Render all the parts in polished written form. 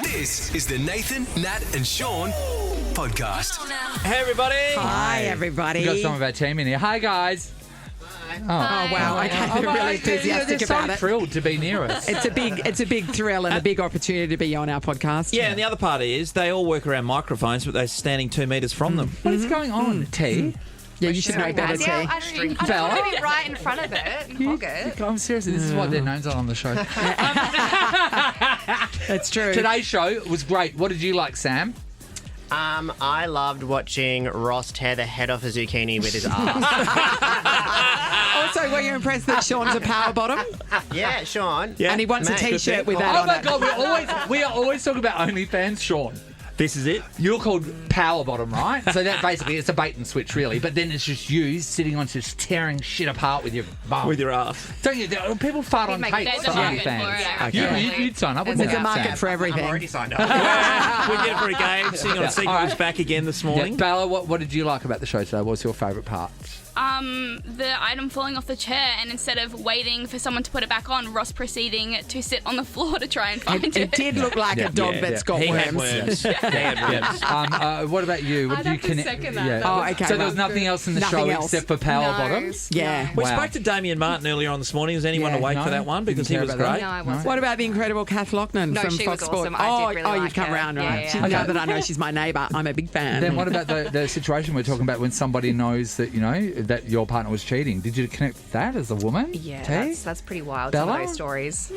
This is the Nathan, Nat and Sean podcast. Hey, everybody. Hi, everybody. We've got some of our team in here. Hi, guys. Oh, wow. Okay, they're really enthusiastic they're about so it. thrilled to be near us. It's a big thrill and a big opportunity to be on our podcast. Yeah, and the other part is they all work around microphones, but they're standing 2 metres from them. What is going on, T? Yeah, you should know better, T. I don't want to be right in front of it and hog it. I'm seriously, this is what they're known on the show. That's true. Today's show was great. What did you like, Sam? I loved watching Ross tear the head off a zucchini with his ass. Also, were you impressed that Sean's a power bottom? Yeah, Sean. And he wants a Mate, T-shirt with Oh that on my it. God, we are always talking about OnlyFans, Sean. This is it. You're called Power Bottom, right? So that basically it's a bait and switch, really. But then it's just you sitting on just tearing shit apart with your bum. With your ass. Don't you? People fart on make- tapes there's for a market OnlyFans. for it. Okay. You'd sign up with There's that, a market Sam. for everything. I'm already signed up. We did it for a game. Sitting on a seat was back again this morning. Yeah, Bella, what did you like about the show today? What was your favourite part? The item falling off the chair, and instead of waiting for someone to put it back on, Ross proceeding to sit on the floor to try and find it. It did look like a dog that's got He worms. had worms. He had worms. What about you? What I'd did you have to second that. Yeah. That was okay, So there was right. nothing else in the Nothing show else. except for Power No. Bottoms? Yeah. We Wow. spoke to Damien Martin earlier on this morning. Was anyone Yeah. awake No, for that one? Because he didn't was care about great. No, I wasn't. What about the incredible Kath Lochnan No, from she was Fox Sports? awesome. I did really you've like come her. round, right? Yeah, yeah. Now that I know she's my neighbour, I'm a big fan. Then what about the situation we're talking about when somebody knows that, that your partner was cheating? Did you connect with that as a woman? Yeah, T? that's pretty wild. Bella? Some of those stories.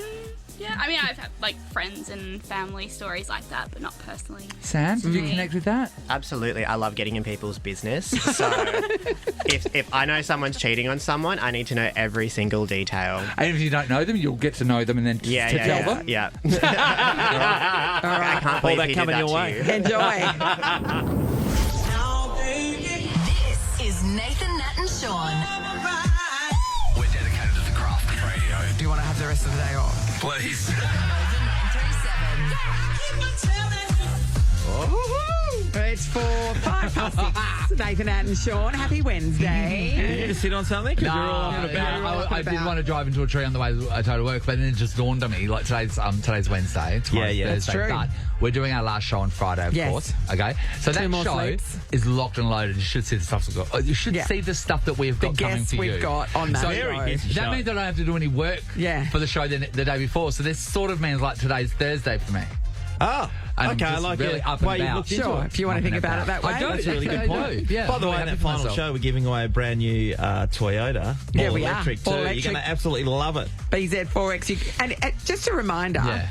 Yeah, I mean, I've had like friends and family stories like that, but not personally. Sam, did you connect with that? Absolutely. I love getting in people's business. So if I know someone's cheating on someone, I need to know every single detail. And if you don't know them, you'll get to know them and then Yeah, to yeah, tell yeah. them. Yeah. I can't believe that he coming did your that way. to you. Enjoy. This is Nathan, Nat and Sean. We're dedicated to the craft of radio. Do you want to have the rest of the day off? Please. 937. It's for 6:05. Nathan, Nat and Sean. Happy Wednesday. Did you just sit on something? Because you're all up and about. I did want to drive into a tree on the way to work, but then it just dawned on me, like today's Wednesday, tomorrow's Yeah, that's Thursday, true. but we're doing our last show on Friday, of Yes. course. Okay, so that more show sleeps. is locked and loaded. You should see the stuff we've got. You should Yeah. see the stuff that we've The got coming guests for you. we've got on that So Very show. busy that show. means I don't have to do any work Yeah. for the show the day before. So this sort of means like today's Thursday for me. Oh, And I'm okay. I just like really it. up and Well, you about. looked into Sure, it. if you want to think about it that way. I do. That's a really good I point. do. Yeah. By the I'm way, in happy that for final myself. show, we're giving away a brand new Toyota. Yeah, all we are. electric too. All You're electric. going to absolutely love it. BZ4X. And just a reminder, Yeah.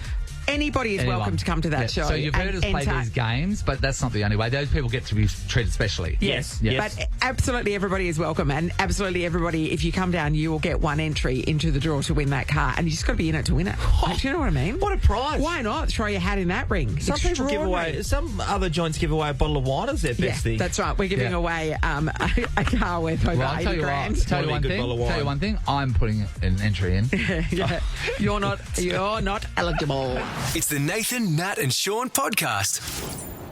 anybody is Anyone. welcome to come to that Yeah. show. So you've heard and us play enter. these games, but that's not the only way. Those people get to be treated specially. Yes, Yes. but absolutely everybody is welcome, and absolutely everybody, if you come down, you will get one entry into the draw to win that car, and you just got to be in it to win it. Do you know what I mean? What a prize. Why not throw your hat in that ring? Some people give away, Extraordinary. some other joints give away a bottle of wine as their Yeah, best thing. that's right. We're giving Yeah. away a car worth over Well, I'll 80 tell you grand. what. Tell you Probably a one good thing. bottle of Tell you wine. one thing. I'm putting an entry in. Yeah. You're not eligible. It's the Nathan, Nat and Sean podcast.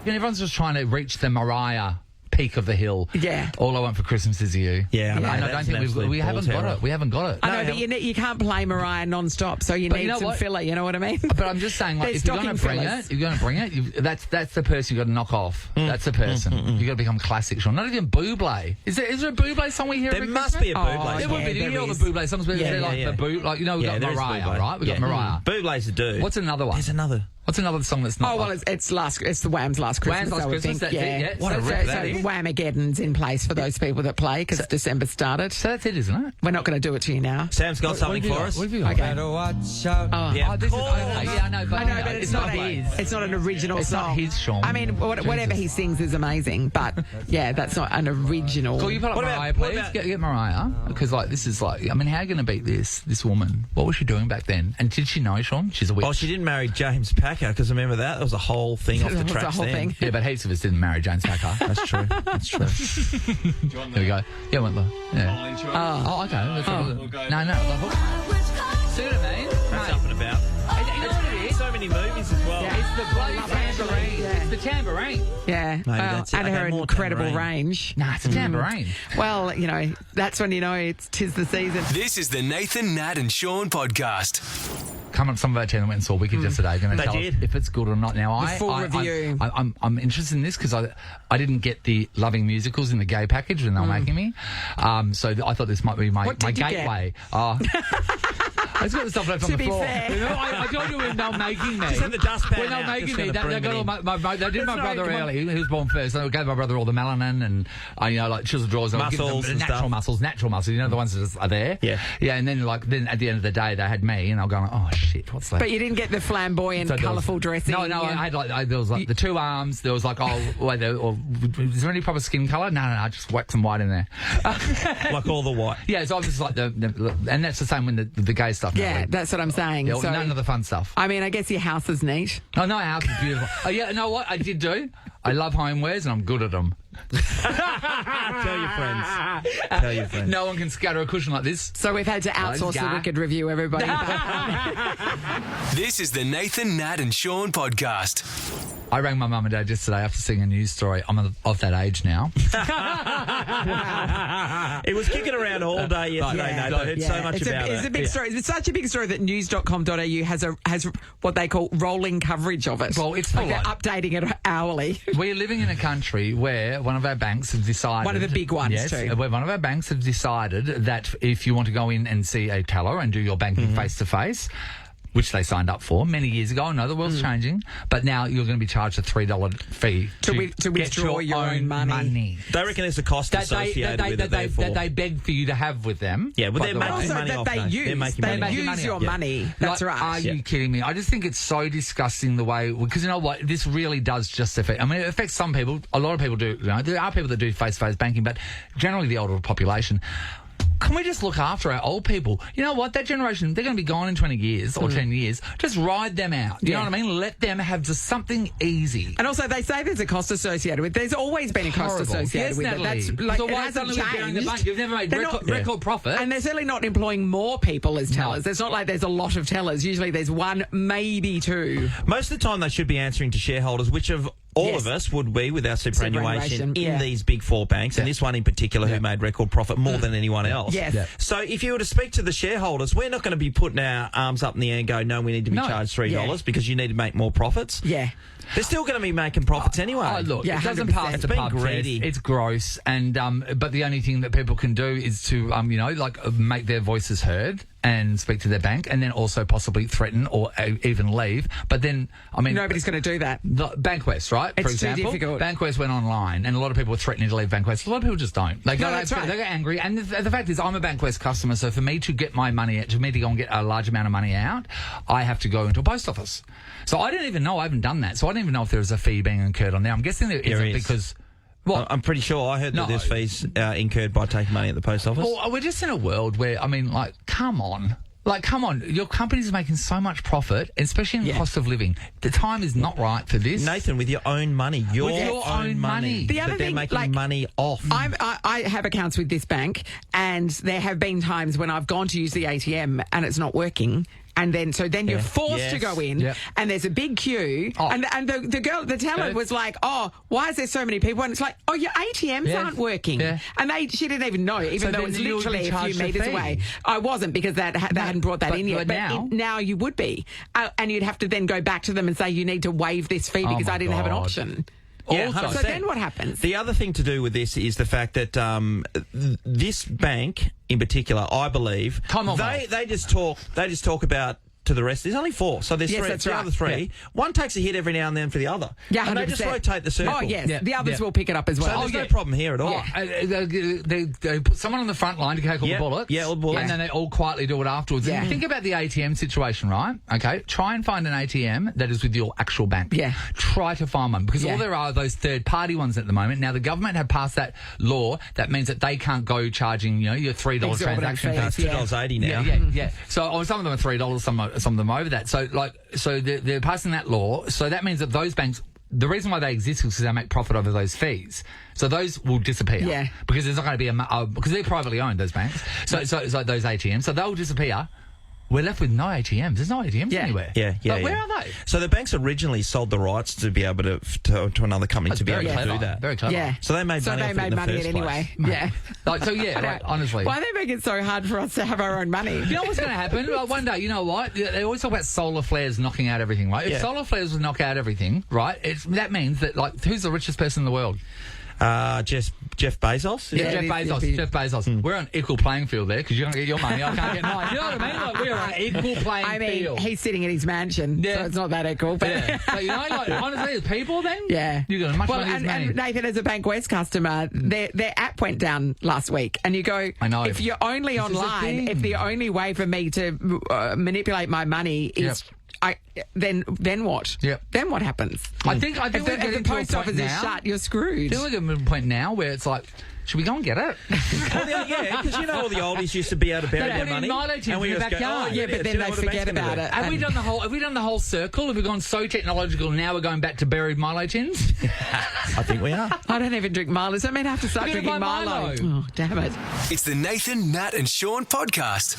Everyone's just trying to reach the Mariah peak of the hill. Yeah. All I want for Christmas is you. Yeah, I know. Yeah. And I don't That's think an absolute we haven't ball got terror. it. We haven't got it. I know, but you can't play Mariah non-stop, so you But need you know some what? filler, you know what I mean? But I'm just saying, like, They're if you're going to stocking bring fillers. it, if you're going to bring it, that's the person you've got to knock off. That's the person. You've got to become classic, Sean. Not even Bublé. Is there a Bublé song we hear There every must Christmas? be a Oh, Bublé. There song. would be. Do you there hear all the is. Bublé songs? Where they're Yeah, like yeah. the like, we've got there is Mariah, Bublé. right? We've got Mariah. Bublé's a dude. What's another one? There's another. What's another song that's not? Oh, well, it's the Wham's Last Christmas. Wham's Last I would Christmas, think. that's it, yeah. What a so, rip that so is. Whamageddon's in place for those people that play because December started. So that's it, isn't it? We're not going to do it to you now. Sam's got something for us. What have you got? Okay. Oh, Yeah, this is, cool. okay, yeah, I know, but, I know, but it's not his. It's not an original It's song. not his, Sean. I mean, whatever he sings is amazing, but yeah, that's not an original. Cool, you put up What about- Mariah, what please. about- Get Mariah, because like this is like, I mean, how are you going to beat this woman? What was she doing back then? And did she know, Sean? She's a witch. Oh, she didn't marry James Packer, because remember that? That was a whole thing off the That was a tracks whole then. thing. Yeah, but heaps of us didn't marry James Packer. That's true. That's true. There we go. Yeah, went the. Yeah. Oh, okay. Let's have a look. No, the hook. See what I mean? That's up and about. You know what it is? So many movies as well. It's the bloody tambourine. Yeah. It's the tambourine. Yeah, Maybe well, that's it. and Okay, her more incredible tambourine. range. Nah, it's a tambourine. Well, you know, that's when you know tis the season. This is the Nathan, Nat and Sean podcast. some of our team went and saw Wicked yesterday. Going to They tell did. us if it's good or not. Now, full review. I'm interested in this because I didn't get the Loving Musicals in the gay package when they were making me. So I thought this might be my What did you get? gateway. I just got the stuff left on To the be floor. fair. You know, I told you when they were making me. Just have the dustpan When they were out, making just me, gonna they bring got it all in. they did my That's brother right, come on. early. He was born first. So I gave my brother all the melanin and, like chisel drawers. And Muscles and natural stuff. natural muscles. You know, the ones that just are there. Yeah. Yeah, and then then at the end of the day, they had me, and I was going, oh shit, what's that? But you didn't get the flamboyant, So there was- colourful dressing. No, I had there was like the two arms. There was like, is there any proper skin colour? No, I just whacked some white in there. Like all the white. Yeah, so I was just like and that's the same when the gay stuff. Yeah, that's what I'm saying. Yeah, So, none of the fun stuff. I mean, I guess your house is neat. Oh, no, our house is beautiful. Oh, yeah, you know what I did do? I love homewares and I'm good at them. Tell your friends. Tell your friends. No one can scatter a cushion like this. So we've had to outsource the guy. Wicked review, everybody. This is the Nathan, Nat, and Sean podcast. I rang my mum and dad yesterday after seeing a news story. I'm of that age now. It was kicking around all day yesterday, Nathan. I heard so much it's about it's a it. big story. It's such a big story that news.com.au has what they call rolling coverage of it. Well, it's like full they're on. updating it hourly. We're living in a country where one of our banks have decided... One of the big ones, yes, too. Where one of our banks have decided that if you want to go in and see a teller and do your banking face-to-face, which they signed up for many years ago. I know the world's changing, but now you're going to be charged a $3 fee To get withdraw your own money. They reckon there's a cost associated with it, therefore. that they beg for you to have with them. Yeah, well, By they're the way. making Also, money that off they that. use. They're making They money. use money your off. money. That's Like, right. Are you kidding me? I just think it's so disgusting the way, because you know what, this really does just affect. I mean, it affects some people. A lot of people do. You know, there are people that do face-to-face banking, but generally the older population. Can we just look after our old people? You know what? That generation, they're going to be gone in 20 years or 10 years. Just ride them out. You know what I mean? Let them have just something easy. And also, they say there's a cost associated with. There's always been a cost Horrible. associated Yes, with Natalie. it. That's like So it why hasn't suddenly we're behind the changed. bank? You've never made They're record profit. And they're certainly not employing more people as tellers. It's not like there's a lot of tellers. Usually, there's one, maybe two. Most of the time, they should be answering to shareholders, which of all Yes. of us would be with our superannuation Superannuation, in yeah. these big four banks, and this one in particular who made record profit more than anyone else. Yes. Yeah. So if you were to speak to the shareholders, we're not going to be putting our arms up in the air and go, no, we need to be No. charged $3 Yeah. because you need to make more profits. Yeah. They're still going to be making profits anyway. Oh, look, Yeah, it doesn't 100%. pass It's the been pub greedy. test. It's gross, and but the only thing that people can do is to make their voices heard and speak to their bank, and then also possibly threaten or even leave. But then, I mean, Nobody's going to do that. the Bankwest, right? It's for too example, difficult. Bankwest went online, and a lot of people were threatening to leave Bankwest. A lot of people just don't. They go, that's right. they get angry, and the fact is, I'm a Bankwest customer, so for me to get my money out, to me to go and get a large amount of money out, I have to go into a post office. So I didn't even know. I haven't done that, so I don't even know if there is a fee being incurred on there. I'm guessing there isn't is. because. Well, I'm pretty sure I heard that No. there's fees incurred by taking money at the post office. Well, we're just in a world where, I mean, like, come on. Like, come on. Your company's making so much profit, especially in the cost of living. The time is not right for this. Nathan, with your own money, your own money, The other that they're thing, making like, money off. I have accounts with this bank, and there have been times when I've gone to use the ATM and it's not working. And then you're forced to go in, Yep. and there's a big queue. Oh. And the teller was like, "Oh, why is there so many people?" And it's like, "Oh, your ATMs Yeah. aren't working." Yeah. And she didn't even know, even So though then it's you would be literally a few charged a meters fee. away. I wasn't, because they hadn't brought that but- in yet. but now- now you would be, and you'd have to then go back to them and say you need to waive this fee Oh because my I didn't have an God. option. Yeah, Also, 100%. so then what happens? The other thing to do with this is the fact that this bank in particular, I believe, Commonwealth. they just talk about to the rest. There's only four, so there's Yes, three. that's the right. other three. Yeah. One takes a hit every now and then for the other. Yeah, 100%. and they just rotate the circle. Oh yes, Yeah, the others yeah. will pick it up as So well. there's no problem here at all. They put someone on the front line to take all Yeah, the bullets. yeah, all the bullets. And then they all quietly do it afterwards. Yeah. And think about the ATM situation, right? Okay. Try and find an ATM that is with your actual bank. Yeah. Try to find one, because Yeah. all there are those third-party ones at the moment. Now, the government have passed that law that means that they can't go charging, your $3 Exorbitant transaction fees, fees. yeah. $2.80 now. Yeah. So some of them are $3, some of them are over that. So they're passing that law. So that means that those banks, the reason why they exist is because they make profit over those fees. So those will disappear. Yeah. Because there's not going to be because they're privately owned, those banks. So those ATMs. So they'll disappear. we're left with no ATMs. There's no ATMs Yeah. anywhere. Yeah. Like, where are they? So the banks originally sold the rights to be able to another company to be able to clever. do that. Very clever. Yeah. So they made money off it in the money first anyway. place. Yeah. Like, so yeah, like, honestly. Why they make it so hard for us to have our own money? You know what's going to happen? Like, one day, you know what? They always talk about solar flares knocking out everything, right? If Yeah. solar flares would knock out everything, right, that means that, like, who's the richest person in the world? Jeff Bezos? Yeah, it Jeff is, Bezos. Jeff Bezos. We're on equal playing field there because you're going to get your money. I can't get mine. You know what I mean? Like, we're on equal playing field. he's sitting in his mansion, Yeah. so it's not that equal. But Yeah. But, you know, like, honestly, as people then, yeah. you got as much well, money as me. and Nathan, as a Bankwest customer, their app went down last week, and you go, I know. if you're only This is the online, thing. if the only way for me to manipulate my money is. Then what? Yep. Then what happens? I think if we're the getting to a post point office is now- shut, you're screwed. I think we're getting to a point now where it's like, should we go and get it? Well, yeah, because you know all the oldies used to be able to bury They their put in money. mileage and we in the just go, backyard. oh, Yeah, but yes, then you know they what the forget bank's gonna about do. it. Have we done the whole? Have we done the whole circle? Have we gone so technological? Now we're going back to buried Milo tins. I think we are. I don't even drink Milo, so I may have to start We're gonna drinking buy Milo. Milo. Oh, damn it. It's the Nathan, Nat, and Sean podcast.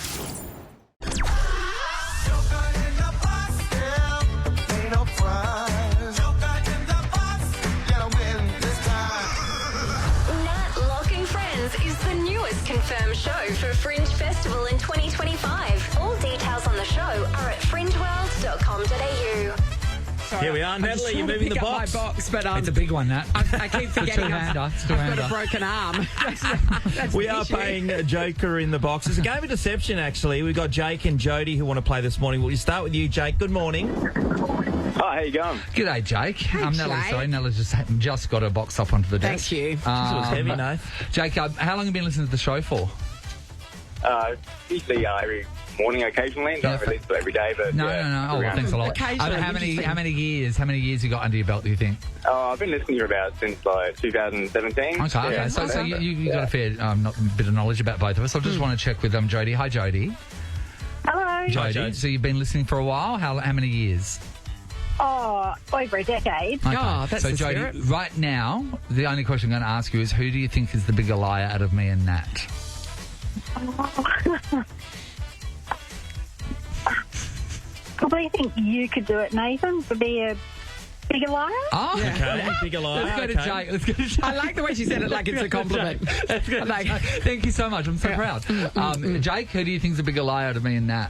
Nat Locking Friends is the newest confirmed show for Fringe Festival in 2025. All details on the show are at fringeworld.com.au. Here we are, Natalie. You're moving the pick box. up my box, but It's a big one, Nat. I keep forgetting I've got a broken arm. That's We the are issue. paying Joker in the box. It's a game of deception, actually. We've got Jake and Jody who want to play this morning. We'll start with you, Jake. Good morning. Hi, how you going? G'day, Jake. Nellie. Jake. Sorry, Nellie just got her box up onto the desk. Thank you. This was heavy, no? Jake, how long have you been listening to the show for? Usually every morning occasionally. Yeah, Don't release it every day, but No. yeah, Oh, well, around. thanks a lot. Occasionally, How many interesting. years you got under your belt, do you think? I've been listening to you about since like 2017. Okay. Yeah. So you got a fair bit of knowledge about both of us. I just want to check with Jody. Hi, Jody. Hello. Jody. Jody. So you've been listening for a while. How many years? Oh, over a decade. Okay. Oh, that's so the Jody, spirit. right now, the only question I'm going to ask you is, who do you think is the bigger liar out of me and Nat? Probably think you could do it, Nathan, to be a bigger liar. Oh, Okay, bigger liar. Let's go to Okay. Jake. Let's go to Jake. I like the way she said it like it's a compliment. Let's go to Like- Jake. Thank you so much. I'm so proud. Jake, who do you think is a bigger liar out of me and Nat?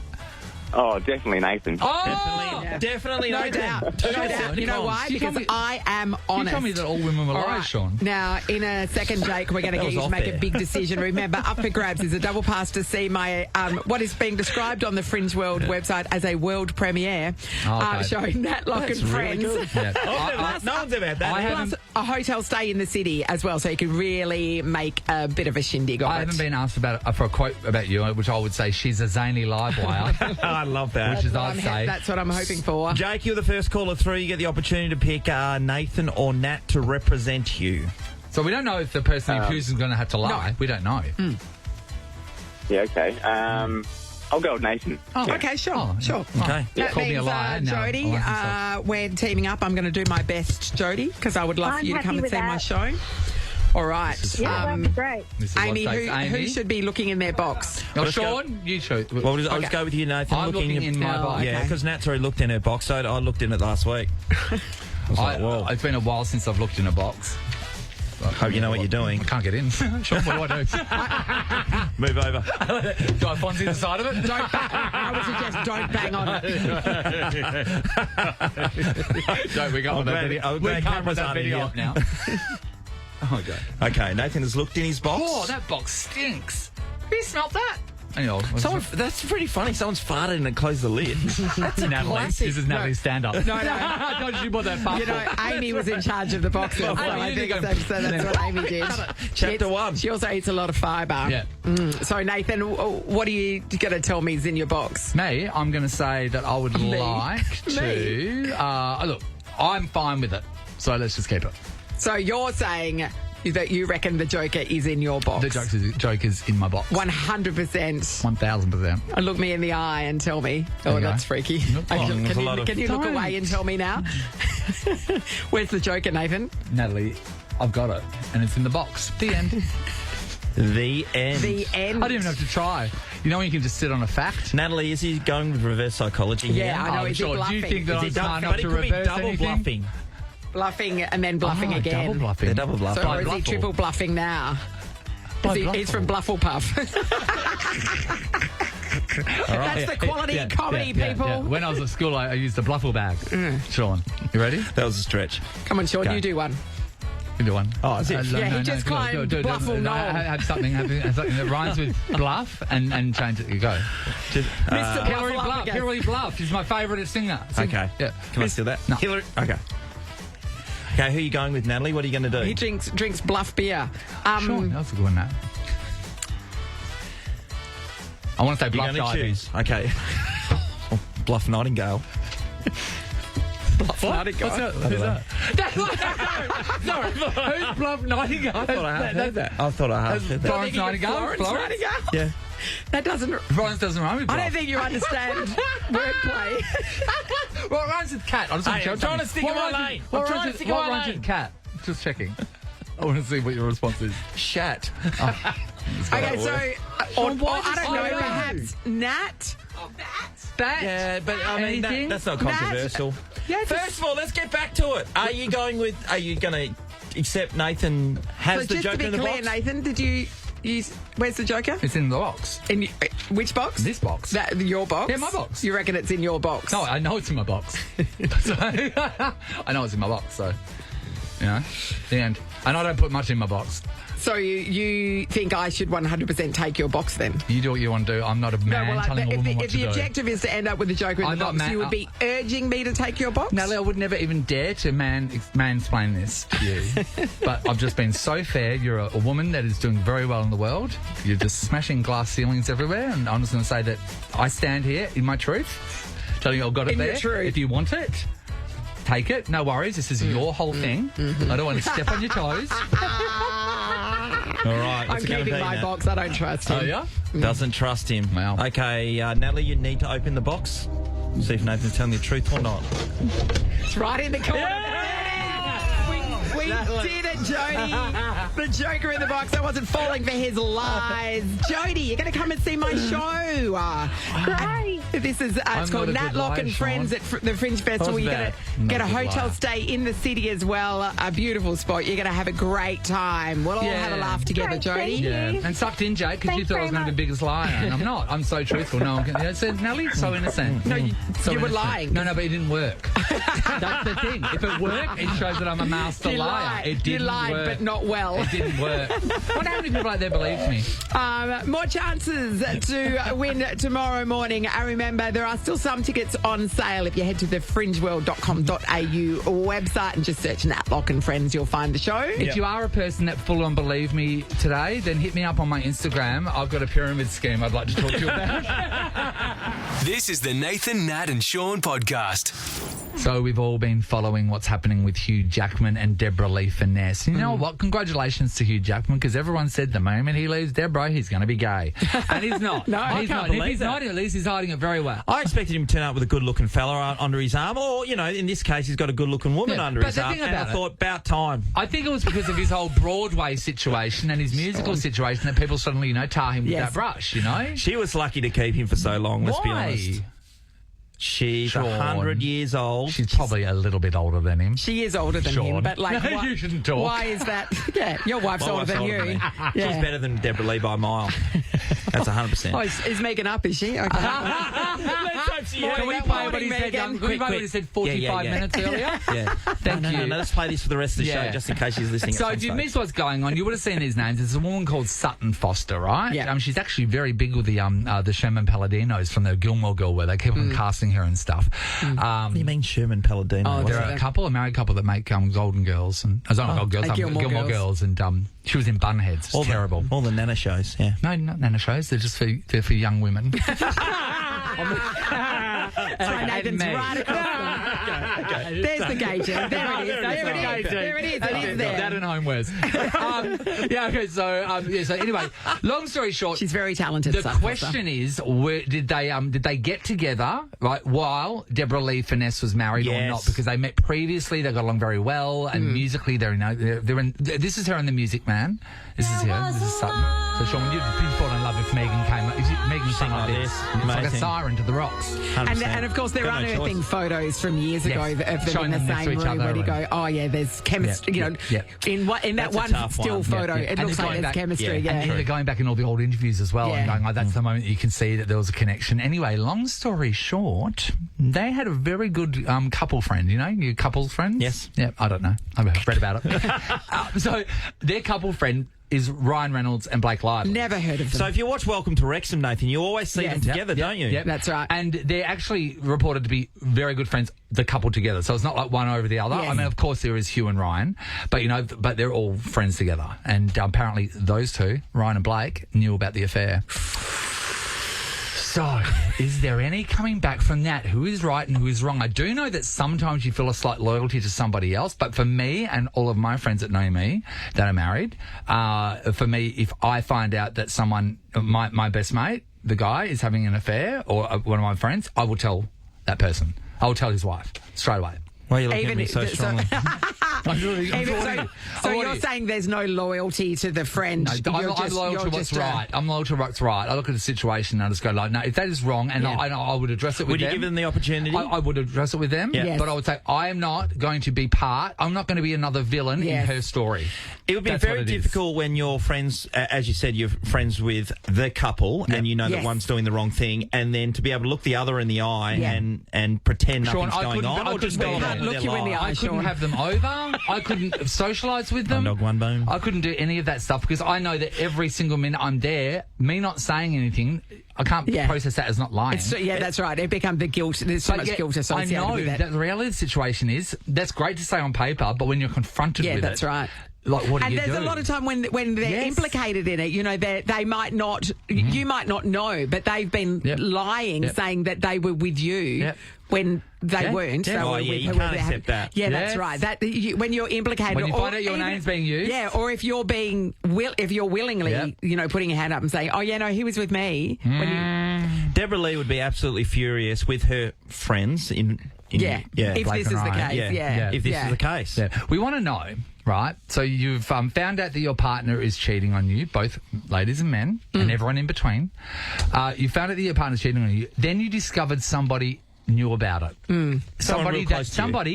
Oh, definitely Nathan. Oh! Definitely No Nathan. doubt. No doubt. You know why? You Because told me- I am You honest. told me that all women were All liars, right. Sean. Now, in a second, Jake, we're going to That get was you to off make air. a big decision. Remember, up for grabs is a double pass to see my what is being described on the Fringe World website as a world premiere, Oh, okay. showing Nat Lock and That's really Friends. good. Yeah. No one's ever had that. I either. haven't- Plus a hotel stay in the city as well, so you can really make a bit of a shindig of I it. haven't been asked for a quote about you, which I would say she's a zany live wire. I love that. Which is I'd say. That's what I'm hoping for. Jake, you're the first caller through. You get the opportunity to pick Nathan or Nat to represent you. So we don't know if the person who chooses is going to have to lie. No. We don't know. Yeah, okay. I'll go with Nathan. Oh, Okay, sure, Oh, sure. Okay. You That called me a means, liar. Now Jody, I like we're teaming up. I'm going to do my best, Jody, because I would love I'm for you to happy come and with see my that. show. All right. Yeah, that'd be great. This is what Amy, takes who should be looking in their box? Oh, Let's go. Sean, you should. Well, I'll just go with you, Nathan. I'm looking in my Oh, box. okay. Yeah, because Nat's already looked in her box, so I looked in it last week. I was like, whoa. It's been a while since I've looked in a box. Hope you know what you're doing. I can't get in. Sean, what do I Move over. do? Do I Fonzie the side of it? Don't I would suggest don't bang on it. Don't we got I'm that glad- video? I'm We glad can't cameras put that aren't in video here. up now. Oh, okay. Okay, Nathan has looked in his box. Oh, that box stinks. Have you smelt that? Anyway, That's pretty funny. Someone's farted and it closed the lid. that's Natalie. classic. This is Natalie's stand-up. No. I told you she bought that fast. You know, Amy was in charge of the boxes, so, I think so that's what Amy did. Chapter 1. She also eats a lot of fibre. Yeah. So, Nathan, what are you going to tell me is in your box? Me, I'm going to say that I would like to... look, I'm fine with it, so let's just keep it. So you're saying that you reckon the Joker is in your box? The joke is in my box. 100%. 1,000%. Look me in the eye and tell me. There Oh, you go. that's freaky. there's a lot of- Can you look Don't. away and tell me now? Where's the Joker, Nathan? Natalie, I've got it, and it's in the box. The end. The end. The end. I didn't even have to try. You know when you can just sit on a fact? Natalie, is he going with reverse psychology here? Yeah, I know. Oh, Is he sure. Do you bluffing? think that Is I'm he smart enough but to it could be reverse double anything? bluffing. Bluffing and then bluffing Oh, again. double bluffing. They're double bluffing. So, or is he Bluffle. triple bluffing now? By He's from Blufflepuff. That's the quality comedy, people. When I was at school, I used the Bluffle bag. Sean, you ready? That was a stretch. Come on, Sean, Okay. you do one. You do one. Oh, is it? Yeah, he just climbed Bluffle Knoll. Have something that rhymes with bluff and change it. You go. Mr. Hillary Bluffle Bluff. up again. Hillary Bluff is my favourite singer. Okay. Yeah. Can I steal that? No. Hillary. Okay. Okay, who are you going with, Natalie? What are you going to do? He drinks bluff beer. Sean, that's a good one, that. I want to say You're bluff going to diving. choose. Okay. Bluff Nightingale. Bluff Nightingale. Who's that? Sorry, who's Bluff Nightingale? I thought I had heard that. I thought I had heard that. Florence Nightingale? Florence Nightingale? Yeah. That doesn't... Florence doesn't rhyme with I bluff. don't think you understand wordplay. What rhymes with cat? I'm trying to stick in my lane. What I'm trying to rhymes stick in my with lane. cat? Just checking. I want to see what your response is. Shat. Okay, so... Or I don't know, perhaps Nat? Yeah, but I mean, Anything? that's not controversial. Yeah, First of all, let's get back to it. Are you going to accept Nathan has So the just to Joker be in the clear, box? Nathan, did you use... Where's the Joker? It's in the box. In which box? This box. Your box? Yeah, my box. You reckon it's in your box? No, I know it's in my box. So, I know it's in my box, so... You know, the end. And I don't put much in my box. So you think I should 100% take your box then? You do what you want to do. I'm not a man telling a woman what if to the do. objective is to end up with the Joker in I'm the not box, you would be urging me to take your box? Natalie, I would never even dare to mansplain this to you. But I've just been so fair. You're a woman that is doing very well in the world. You're just smashing glass ceilings everywhere. And I'm just going to say that I stand here in my truth, telling you I've got it In your there. truth. If you want it, take it. No worries. This is your whole thing. I don't want to step on your toes. All right. I'm what's it gonna keeping be, my Nat? box. I don't trust him. Oh, yeah? Doesn't trust him. Wow. Okay, Natalie, you need to open the box. See if Nathan's telling the truth or not. It's right in the corner. We did it, Jody. The Joker in the box. I wasn't falling for his lies. Jody, you're going to come and see my show. Great. This is it's I'm called not a Nat good Lock liar, and Friends Sean. at the Fringe Festival. How's You're going that? to Not get a a good hotel liar. stay in the city as well. A beautiful spot. You're going to have a great time. We'll all Yeah. have a laugh together, Great, Jody. thank you. Yeah. And sucked in, Jake, because you Thanks thought I was very going to be the biggest liar. And I'm not. I'm so truthful. No one can. I said, Nellie's so innocent. No, you were innocent. lying. No, but it didn't work. That's the thing. If it worked, it shows that I'm a master You liar. lied. It You didn't lied, work. but not well. It didn't work. I wonder how many people out there believed me. More chances to win tomorrow morning. And remember, there are still some tickets on sale. If you head to the fringeworld.com.au website and just search Nat Lock and Friends, you'll find the show. If you are a person that full on believe me today, then hit me up on my Instagram. I've got a pyramid scheme I'd like to talk to you about. This is the Nathan, Nat and Sean podcast. So we've all been following what's happening with Hugh Jackman and Deborah Lee Finesse. You know what? Congratulations to Hugh Jackman, because everyone said the moment he leaves Deborah, he's going to be gay. And he's not. No, I he's can't not. If believe he's that. not, at least he's hiding it very well. I expected him to turn up with a good-looking fella under his arm, or, you know, in this case, he's got a good-looking woman Yeah, under but his the arm, thing and I about it- thought, about time. I think it was because of his whole Broadway situation and his musical situation that people suddenly, tar him with Yes. that brush, you know? She was lucky to keep him for so long, let's be honest. Why? She's Sean. 100 years old. She's probably a little bit older than him. She is older than Sean. him, but like, No, you shouldn't talk. Why is that? Yeah, your wife's My older wife's than older you. than me. Yeah. She's better than Deborah Lee by a mile. That's 100%. Oh, is Megan up? Is she? Okay. Let's hope she is. Can we That play what morning, he said? Megan. Can we play what he said 45 minutes earlier? Yeah. Thank no, you. No, let's play this for the rest of the show, just in case she's listening. So at if some you stage. missed what's going on, you would have seen these names. There's a woman called Sutton Foster, right? Yeah. She's actually very big with the Sherman Palladinos from the Gilmore Girl, where they keep on casting her and stuff. What do you mean Sherman Palladino? Oh, What's There that? are a couple, a married couple that make Golden Girls, and Golden Girls, Gilmore Gilmore Girls, and she was in Bunheads. It's all terrible. All the Nana shows, yeah. No, not Nana shows. They're just they're for young women. So Nathan's right across them. There's the gauger. There it is. There it is. It is there. Dad and homewares. So anyway, long story short, She's very talented. the question is, did they get together right while Deborah Lee Finesse was married or not? Because they met previously, they got along very well, and musically they're in. This is her in The Music Man. This is her. This is Sutton. So Sean, you'd fall in love if Megan came. Megan sang like this. It's like a siren to the rock. And of course, they're unearthing photos from years ago of them in the same room where you go, oh yeah, there's chemistry. In that one still photo, it looks like there's chemistry. And they're going back in all the old interviews as well and going, that's the moment you can see that there was a connection. Anyway, long story short, they had a very good couple friend. You know, your couple friends. Yes. Yeah, I don't know. I've read about it. So their couple friend is Ryan Reynolds and Blake Lively. Never heard of them. So if you watch Welcome to Wrexham, Nathan, you always see them together, don't you? Yep. That's right. And they're actually reported to be very good friends, the couple together. So it's not like one over the other. Yes. I mean, of course, there is Hugh and Ryan, but they're all friends together. And apparently those two, Ryan and Blake, knew about the affair. So, is there any coming back from that? Who is right and who is wrong? I do know that sometimes you feel a slight loyalty to somebody else, but for me and all of my friends that know me that are married, for me, if I find out that someone, my best mate, the guy, is having an affair, or one of my friends, I will tell that person. I will tell his wife straight away. Why are you looking at me so strongly? So you're saying there's no loyalty to the friend? No, I'm loyal to what's right. I'm loyal to what's right. I look at the situation and I just go like, no, if that is wrong, and I would address it with them. Would you give them the opportunity? I would address it with them, Yes. but I would say, I am not going to be I'm not going to be another villain in her story. It would be very difficult when you're friends, as you said, you're friends with the couple and you know that one's doing the wrong thing, and then to be able to look the other in the eye and pretend nothing's going on, or just go along with their life. I couldn't have them over. I couldn't socialise with them. One dog, one bone. I couldn't do any of that stuff because I know that every single minute I'm there, me not saying anything, I can't process that as not lying. That's right. It becomes the guilt. There's so much guilt associated with that. I know that the reality of the situation is that's great to say on paper, but when you're confronted with it... Yeah, that's right. Like, what do you do? And there's a lot of time when they're implicated in it, you know, they might not, you might not know, but they've been lying, saying that they were with you when they weren't. Yeah. You can't accept that. Yeah, that's right. When you're implicated, when you find out your name's being used, or if you're willingly, you know, putting your hand up and saying, "Oh yeah, no, he was with me." Deborah Lee would be absolutely furious with her friends if this is the case. If this is the case. We want to know, right? So you've found out that your partner is cheating on you, both ladies and men, and everyone in between. You found out that your partner's cheating on you. Then you discovered somebody knew about it. Somebody